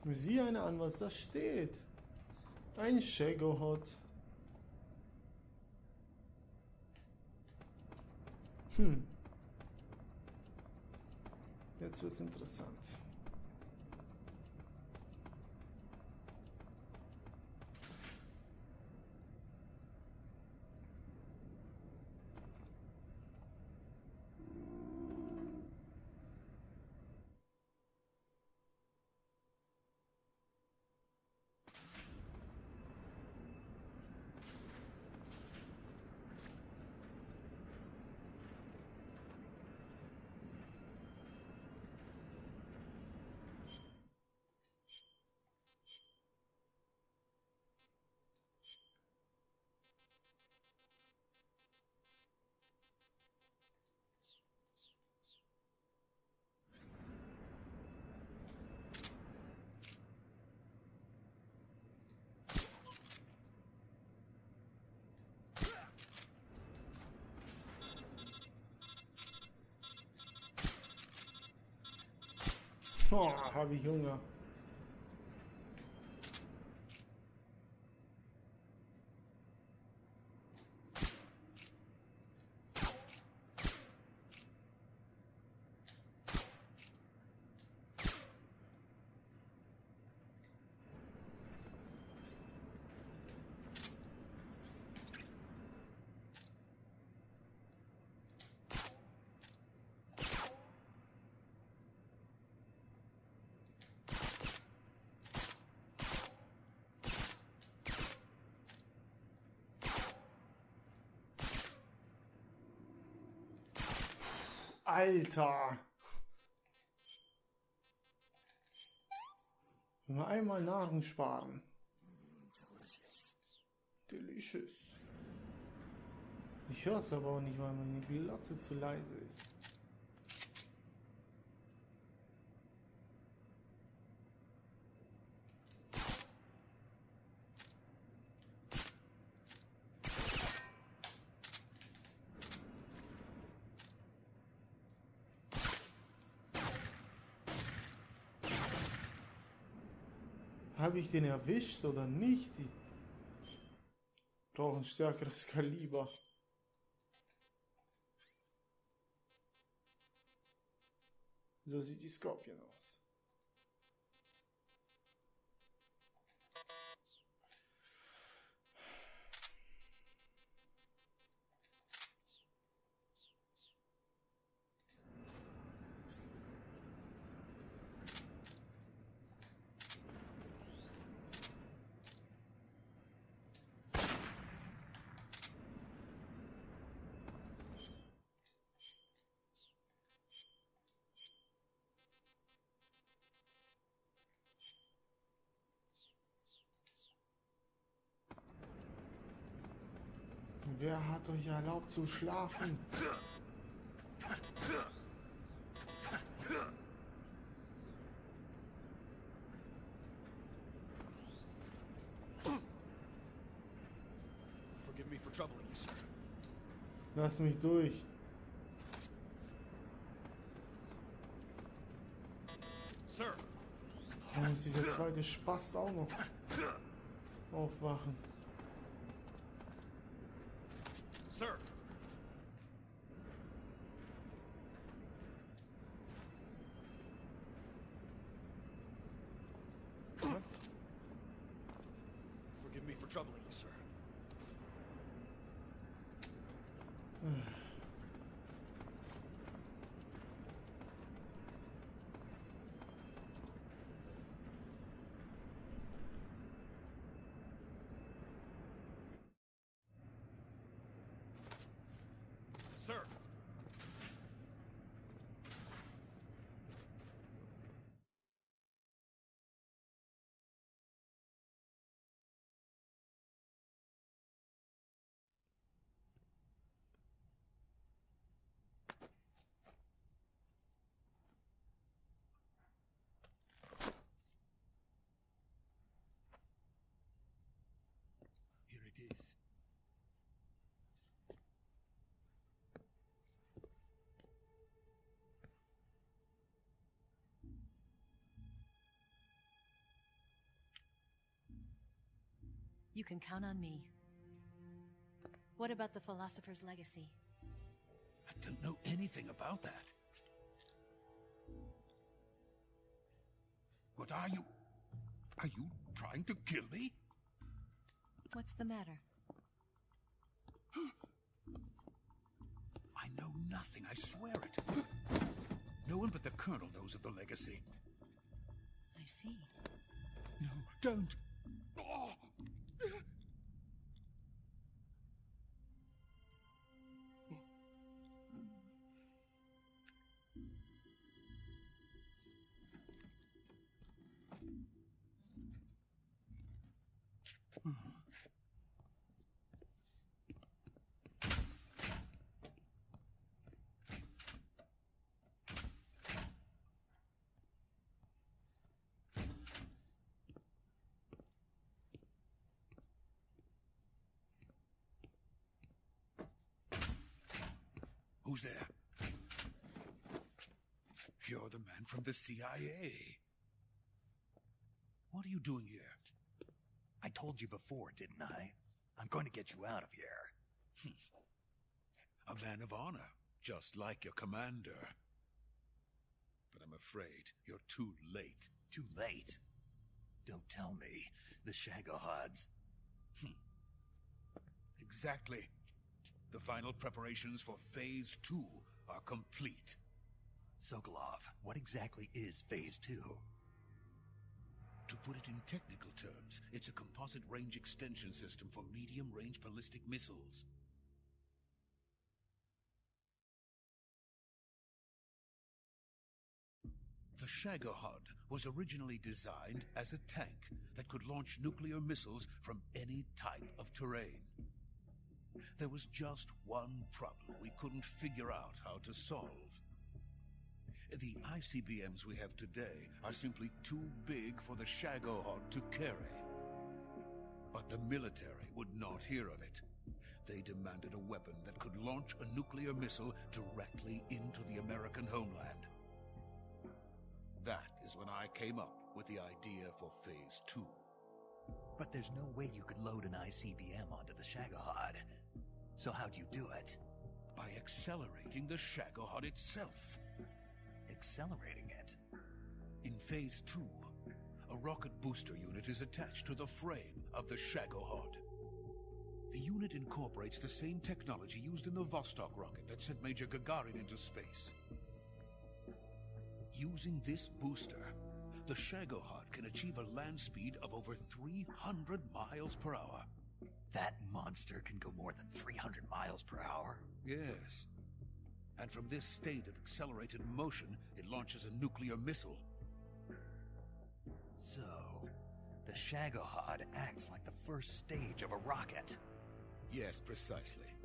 Sieh einer an, was da steht. Ein Shagohot. Jetzt wird's interessant. Oh, habe ich Hunger. Alter! Nur einmal Nahrung sparen. Delicious. Ich höre es aber auch nicht, weil meine Glotze zu leise ist. Habe ich den erwischt oder nicht? Ich brauche ein stärkeres Kaliber. So sieht die Skorpion aus. Wer hat euch erlaubt zu schlafen? Forgive me for troubling you, sir. Lass mich durch. Sir. Da muss dieser zweite Spast auch noch aufwachen. Sir. Forgive me for troubling you, sir. Sir. Here it is. You can count on me. What about the philosopher's legacy? I don't know anything about that. What are you? Are you trying to kill me? What's the matter? I know nothing, I swear it. No one but the Colonel knows of the legacy. I see. No, don't! Oh. Who's there? You're the man from the CIA. What are you doing here? I told you before, didn't I? I'm going to get you out of here. A man of honor, just like your commander. But I'm afraid you're too late. Too late? Don't tell me. The Shagohods. Exactly. The final preparations for Phase 2 are complete. Sokolov, what exactly is Phase 2? To put it in technical terms, it's a composite range extension system for medium-range ballistic missiles. The Shagohod was originally designed as a tank that could launch nuclear missiles from any type of terrain. There was just one problem we couldn't figure out how to solve. The ICBMs we have today are simply too big for the Shagohod to carry. But the military would not hear of it. They demanded a weapon that could launch a nuclear missile directly into the American homeland. That is when I came up with the idea for Phase 2. But there's no way you could load an ICBM onto the Shagohod. So how'd you do it? By accelerating the Shagohod itself. Accelerating it? In Phase 2, a rocket booster unit is attached to the frame of the Shagohod. The unit incorporates the same technology used in the Vostok rocket that sent Major Gagarin into space. Using this booster, the Shagohod can achieve a land speed of over 300 miles per hour. That monster can go more than 300 miles per hour? Yes. And from this state of accelerated motion, it launches a nuclear missile. So, the Shagohod acts like the first stage of a rocket. Yes, precisely.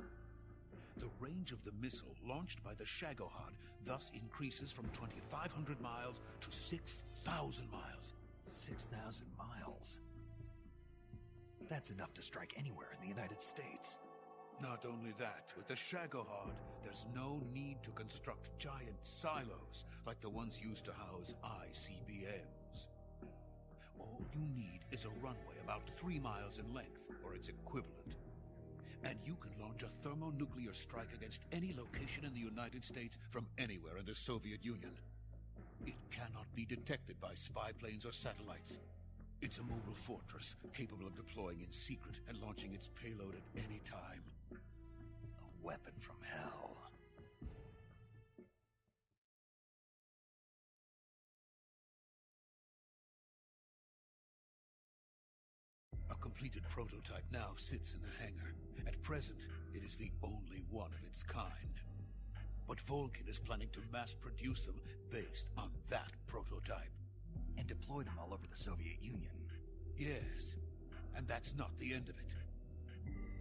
The range of the missile launched by the Shagohod thus increases from 2,500 miles to 6,000 miles. 6,000 miles? That's enough to strike anywhere in the United States. Not only that, with the Shagohod, there's no need to construct giant silos like the ones used to house ICBMs. All you need is a runway about 3 miles in length, or its equivalent. And you can launch a thermonuclear strike against any location in the United States from anywhere in the Soviet Union. It cannot be detected by spy planes or satellites. It's a mobile fortress, capable of deploying in secret and launching its payload at any time. A weapon from hell. A completed prototype now sits in the hangar. At present, it is the only one of its kind. But Volgin is planning to mass produce them based on that prototype. And deploy them all over the Soviet Union. Yes, and that's not the end of it.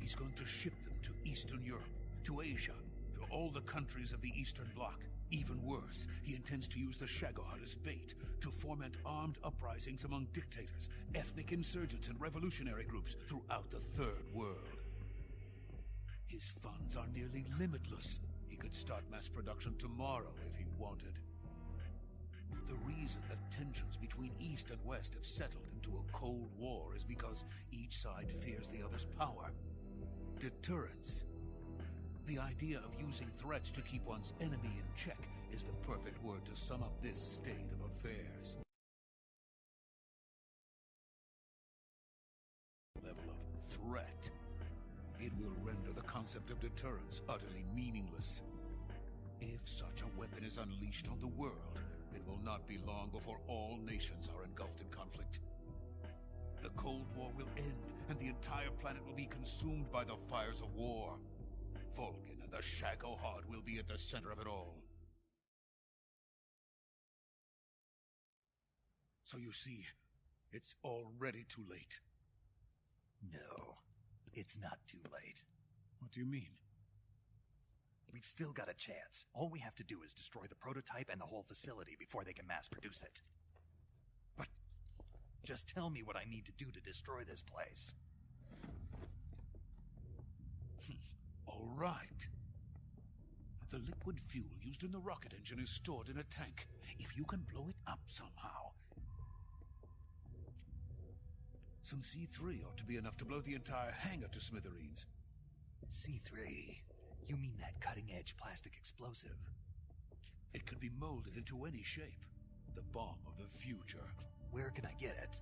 He's going to ship them to Eastern Europe, to Asia, to all the countries of the Eastern Bloc. Even worse, he intends to use the Shagohod as bait to foment armed uprisings among dictators, ethnic insurgents, and revolutionary groups throughout the Third World. His funds are nearly limitless. He could start mass production tomorrow if he wanted. The reason that tensions between East and West have settled into a Cold War is because each side fears the other's power. Deterrence. The idea of using threats to keep one's enemy in check is the perfect word to sum up this state of affairs. Level of threat. It will render the concept of deterrence utterly meaningless. If such a weapon is unleashed on the world, it will not be long before all nations are engulfed in conflict. The Cold War will end, and the entire planet will be consumed by the fires of war. Volgin and the Shagohod will be at the center of it all. So you see, it's already too late. No, it's not too late. What do you mean? We've still got a chance. All we have to do is destroy the prototype and the whole facility before they can mass produce it. But just tell me what I need to do to destroy this place. All right. The liquid fuel used in the rocket engine is stored in a tank. If you can blow it up somehow... Some C3 ought to be enough to blow the entire hangar to smithereens. C3? You mean that cutting-edge plastic explosive? It could be molded into any shape. The bomb of the future. Where can I get it?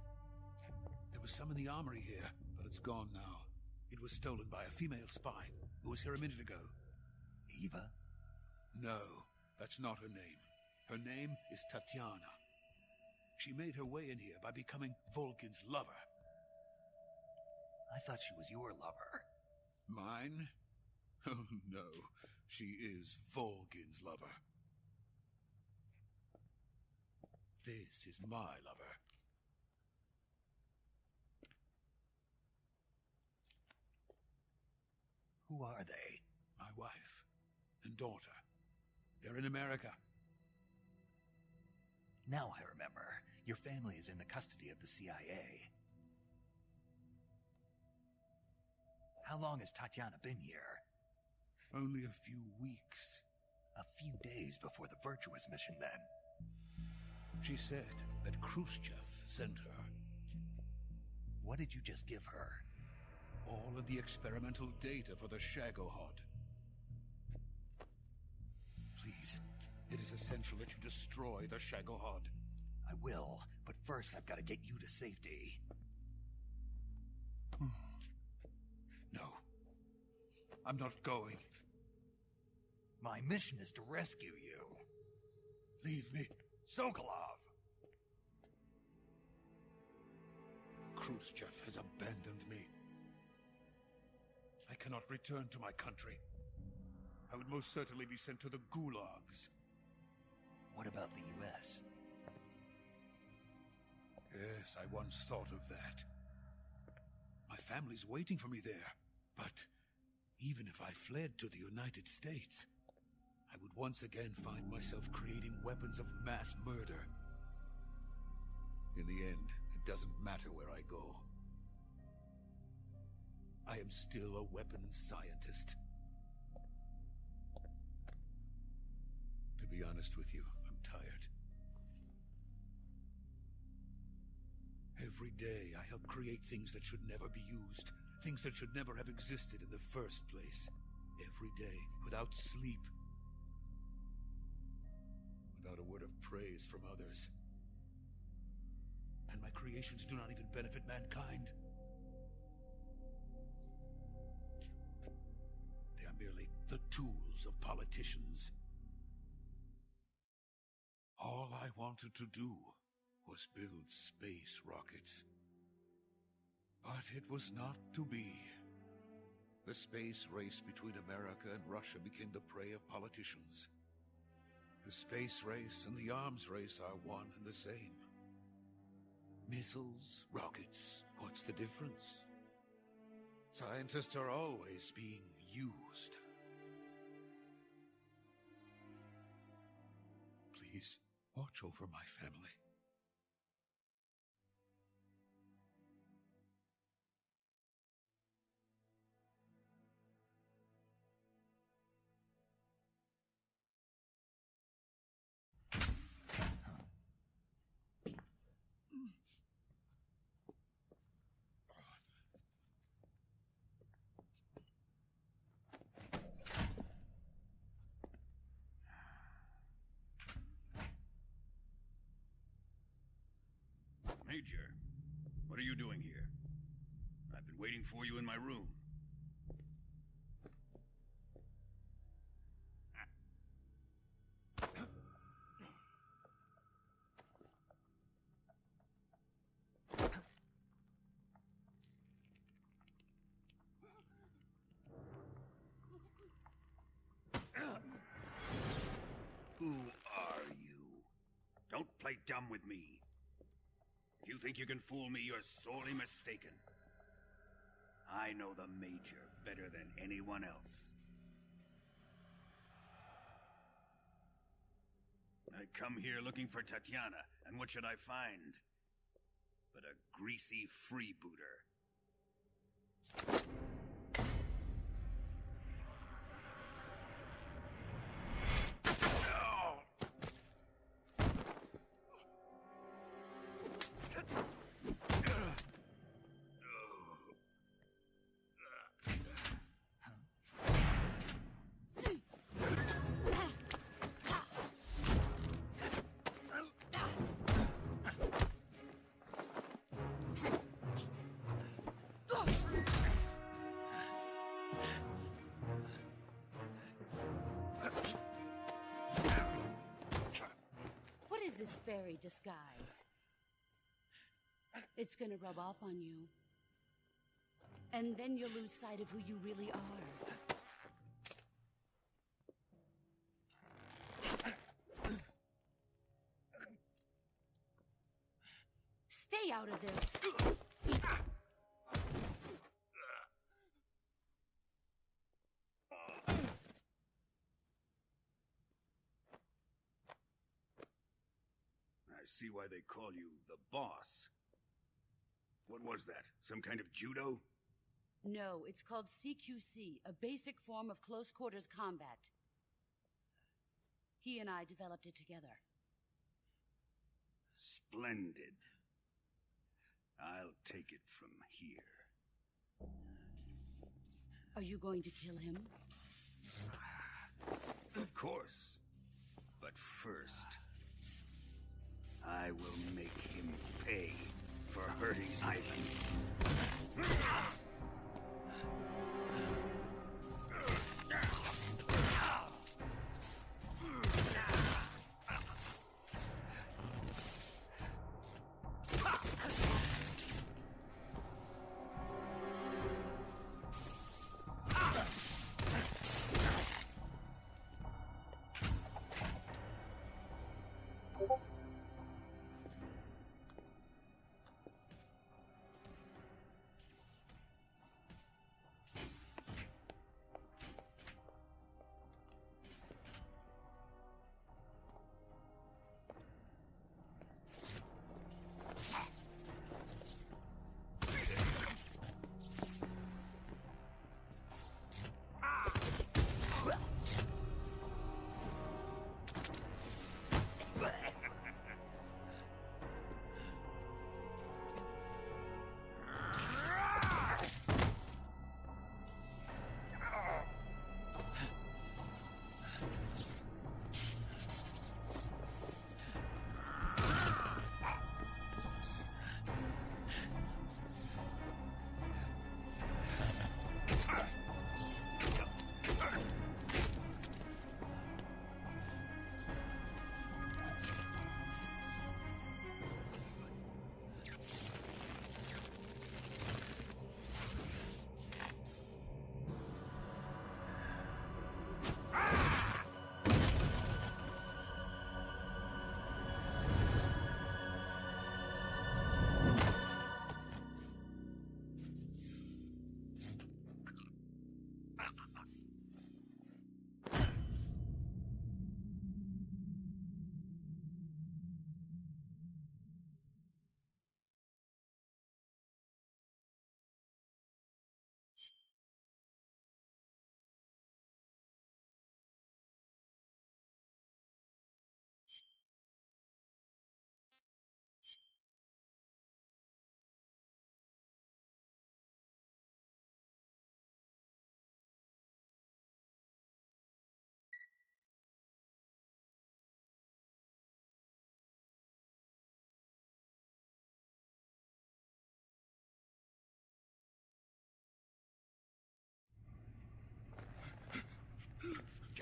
There was some in the armory here, but it's gone now. It was stolen by a female spy who was here a minute ago. Eva? No, that's not her name. Her name is Tatiana. She made her way in here by becoming Volgin's lover. I thought she was your lover. Mine? Oh no, she is Volgin's lover. This is my lover. Who are they? My wife and daughter. They're in America. Now I remember. Your family is in the custody of the CIA. How long has Tatiana been here? Only a few weeks. A few days before the Virtuous mission, then. She said that Khrushchev sent her. What did you just give her? All of the experimental data for the Shagohod. Please, it is essential that you destroy the Shagohod. I will, but first I've got to get you to safety. No. I'm not going. My mission is to rescue you. Leave me. Sokolov! Khrushchev has abandoned me. I cannot return to my country. I would most certainly be sent to the gulags. What about the U.S.? Yes, I once thought of that. My family's waiting for me there. But even if I fled to the United States, I would once again find myself creating weapons of mass murder. In the end, it doesn't matter where I go. I am still a weapons scientist. To be honest with you, I'm tired. Every day I help create things that should never be used, things that should never have existed in the first place. Every day, without sleep. Without a word of praise from others. And my creations do not even benefit mankind. They are merely the tools of politicians. All I wanted to do was build space rockets. But it was not to be. The space race between America and Russia became the prey of politicians. The space race and the arms race are one and the same. Missiles, rockets, what's the difference? Scientists are always being used. Please, watch over my family. Major. What are you doing here? I've been waiting for you in my room. Who are you? Don't play dumb with me. If you think you can fool me, you're sorely mistaken. I know the Major better than anyone else. I come here looking for Tatiana, and what should I find? But a greasy freebooter. What is this fairy disguise? It's gonna rub off on you. And then you'll lose sight of who you really are. Stay out of this! I see why they call you the boss. What was that? Some kind of judo? No, it's called CQC, a basic form of close quarters combat. He and I developed it together. Splendid. I'll take it from here. Are you going to kill him? Of course. But first, I will make him pay for hurting Ivan.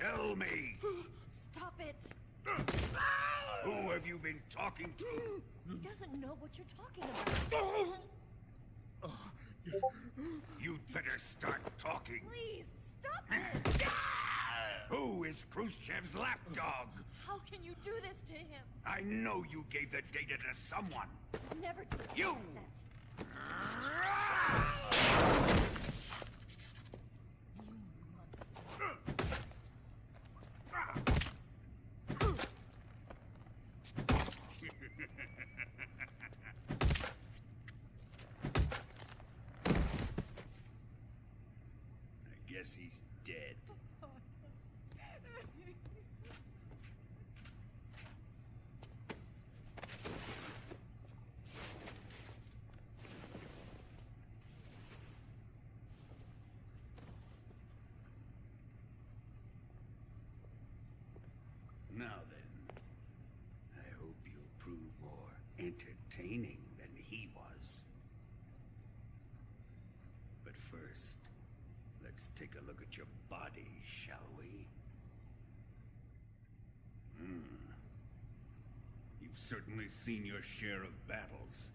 Tell me! Stop it! Who have you been talking to? He doesn't know what you're talking about. You'd better start talking. Please, stop this! Who is Khrushchev's lapdog? How can you do this to him? I know you gave the data to someone. Never do You! that. I guess he's dead. Now then, I hope you'll prove more entertaining than he was. But first, let's take a look at your body, shall we? You've certainly seen your share of battles.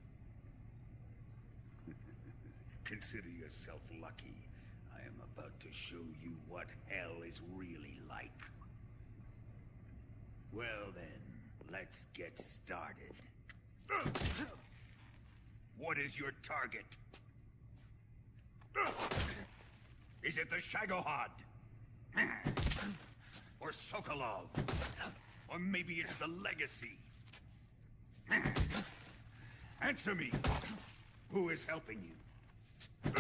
Consider yourself lucky. I am about to show you what hell is really like. Well then, let's get started. What is your target? Is it the Shagohod? Or Sokolov? Or maybe it's the Legacy? Answer me! Who is helping you?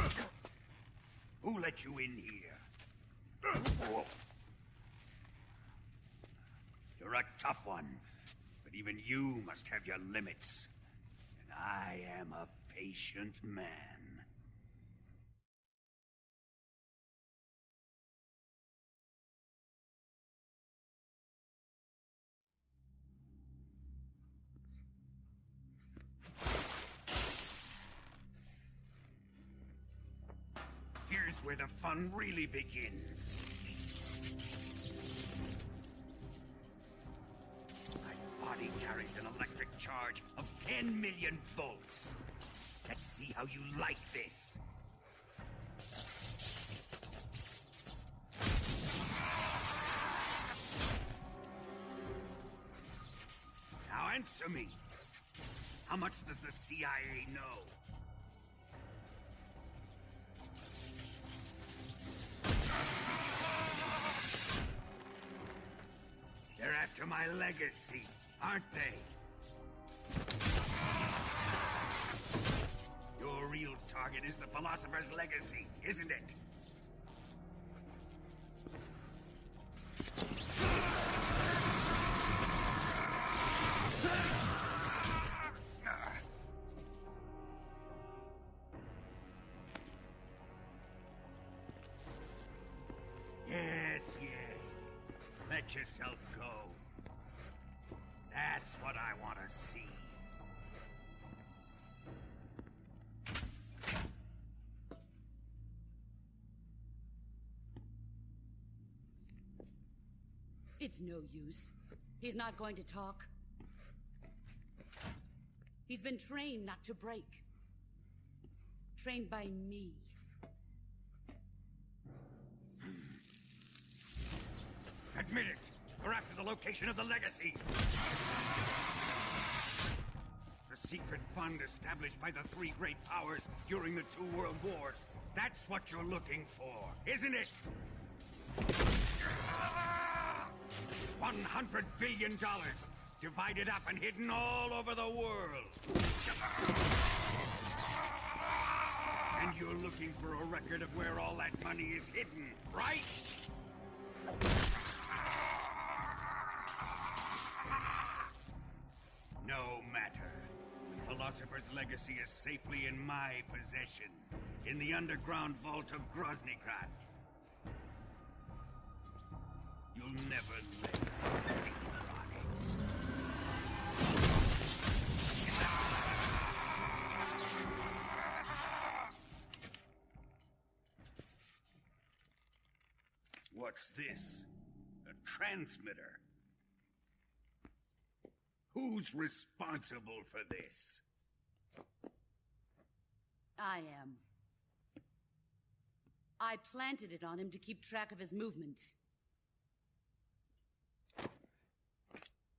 Who let you in here? You're a tough one, but even you must have your limits. And I am a patient man. Here's where the fun really begins. My body carries an electric charge of 10 million volts. Let's see how you like this. Now answer me. How much does the CIA know? They're after my legacy, aren't they? Your real target is the Philosopher's Legacy, isn't it? Yes, yes. Let yourself go. That's what I want to see. It's no use. He's not going to talk. He's been trained not to break. Trained by me. Admit it! We're after the location of the Legacy! The secret fund established by the three great powers during the 2 world wars. That's what you're looking for, isn't it? $100 billion, divided up and hidden all over the world. And you're looking for a record of where all that money is hidden, right? No matter. The Philosopher's Legacy is safely in my possession, in the underground vault of Groznygrad. You'll never live. What's this? A transmitter. Who's responsible for this? I am. I planted it on him to keep track of his movements.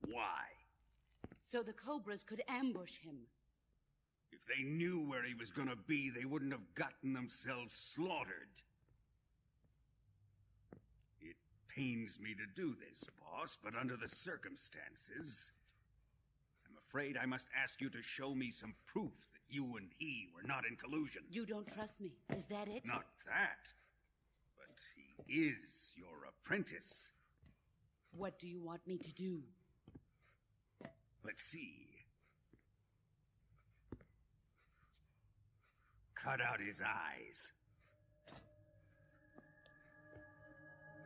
Why? So the Cobras could ambush him. If they knew where he was gonna be, they wouldn't have gotten themselves slaughtered. It pains me to do this, boss, but under the circumstances, I'm afraid I must ask you to show me some proof that you and he were not in collusion. You don't trust me, is that it? Not that. But he is your apprentice. What do you want me to do? Let's see. Cut out his eyes.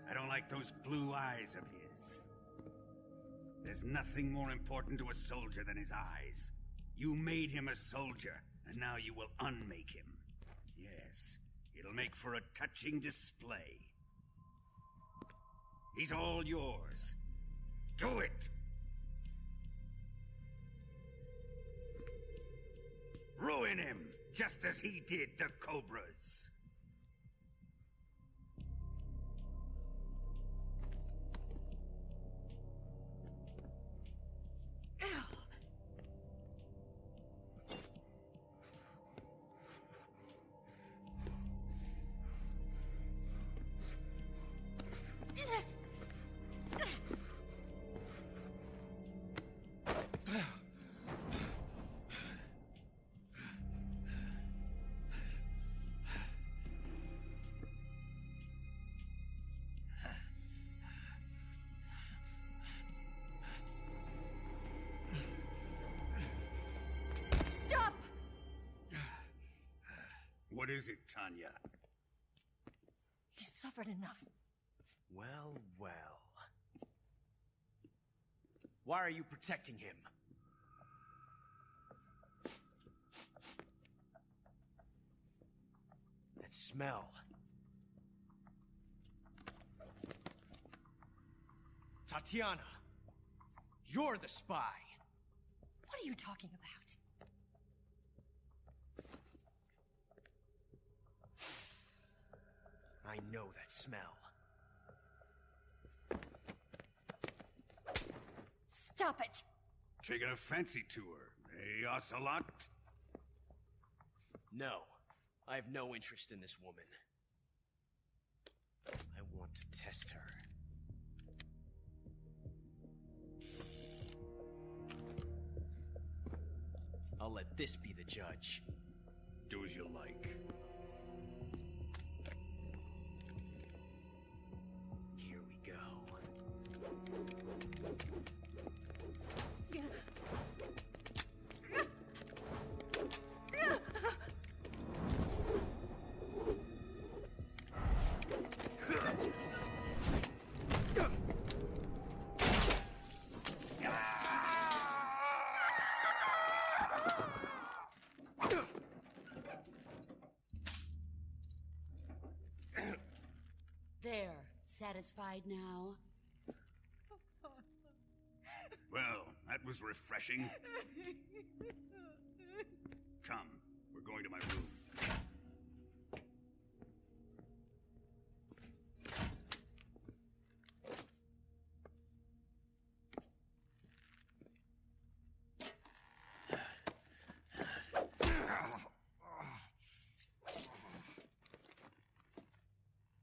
I don't like those blue eyes of his. There's nothing more important to a soldier than his eyes. You made him a soldier, and now you will unmake him. Yes, it'll make for a touching display. He's all yours. Do it! Ruin him, just as he did the Cobras. What is it, Tanya? He's suffered enough. Well, well. Why are you protecting him? That smell. Tatiana, you're the spy. What are you talking about? I know that smell. Stop it! Taking a fancy tour, eh, Ocelot? No, I have no interest in this woman. I want to test her. I'll let this be the judge. Do as you like. Here we go. There, satisfied now? Well, that was refreshing. Come, we're going to my room.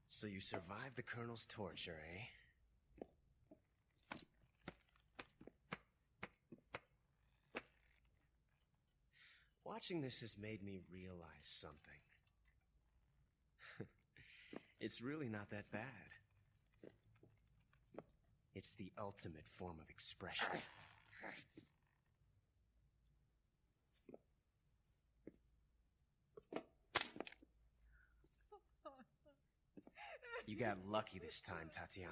So you survived the Colonel's torture, eh? Watching this has made me realize something. It's really not that bad. It's the ultimate form of expression. You got lucky this time, Tatiana.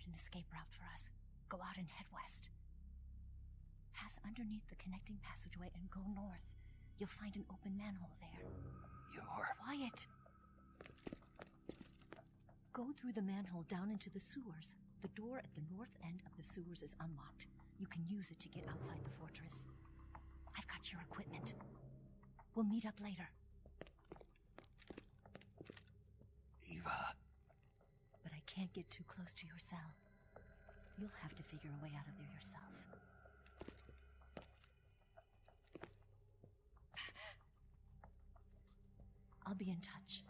an escape route for us. Go out and head west. Pass underneath the connecting passageway and go north. You'll find an open manhole there. You're... Quiet! Go through the manhole down into the sewers. The door at the north end of the sewers is unlocked. You can use it to get outside the fortress. I've got your equipment. We'll meet up later. Eva... But I can't get too close to your cell. You'll have to figure a way out of there yourself. I'll be in touch.